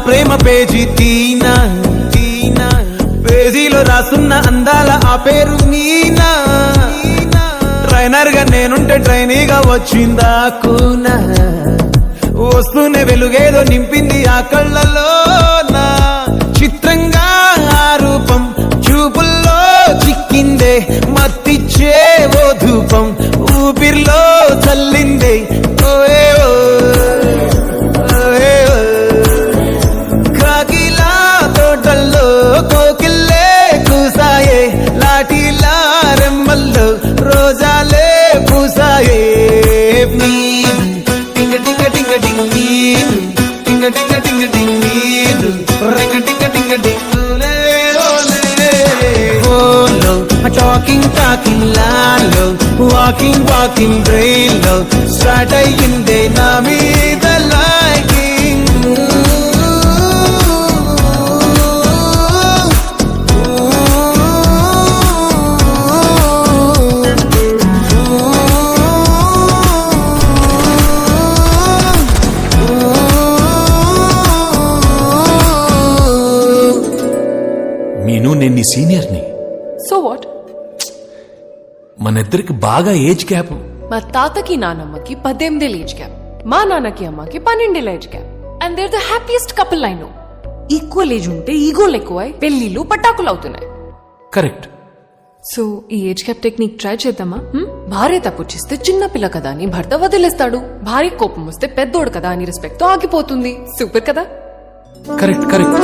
ప్రేమ page తీనా పేజీలో రాసున్న అందాల ఆ పేరు మీనా ట్రైనర్ గా నేనుంటే ట్రైనీగా వచ్చిందా కూనా వస్తూనే వెలుగేదో నింపింది ఆ కళ్ళలో నా చిత్రంగా ఆ రూపం చూపుల్లో చిక్కిందే మత్తిచ్చే ఓ ధూపం ఊపిరిలో చల్లిందే ఓయే కాకిలా తోటల్లో కోకిల్లే కూసాయే లాఠీలా రెమ్మల్లో రోజాలే పూసాయే టింగ టింగ టింగ టింగ్ టింగ టింగ టింగ టింగ్ రింగ టింగ టింగ టింగ్ టాకింగ్ లాలో వాకింగ్ బ్రెయిన్ లో స్టార్ట్ అయ్యిందే నా మీద లైకింగ్ మీను నేను నీ సీనియర్ని. So what? మన ఇద్దరికి బాగా ఏజ్ గ్యాప్. మా తాతకి నానమ్మకి 18 ఏజ్ గ్యాప్, మా నాన్నకి అమ్మకి 12 age gap. And there the happiest couple I know. Equal age ఉంటే ఈగోలు ఎక్కువై పెళ్లిళ్ళు పటాకులు అవుతున్నాయి. కరెక్ట్. సో ఈ ఏజ్ గ్యాప్ టెక్నిక్ ట్రై చేద్దామా? భార్య తప్పు చేస్తే చిన్న పిల్ల కదా అని భర్త వదిలేస్తాడు. భార్య కోపం వస్తే పెద్దోడు కదా అని రెస్పెక్ట్ తో ఆగిపోతుంది. సూపర్ కదా? Correct correct.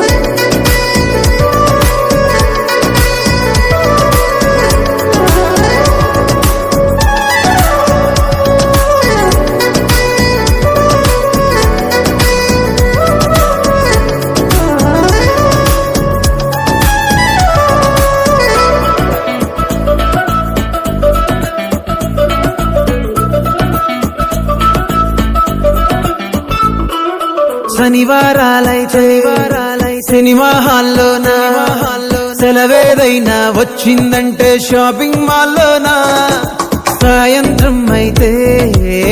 శనివారాలైతే సినిమా హాల్లో సెలవేదైనా వచ్చిందంటే షాపింగ్ మాల్లోనా సాయంత్రం అయితే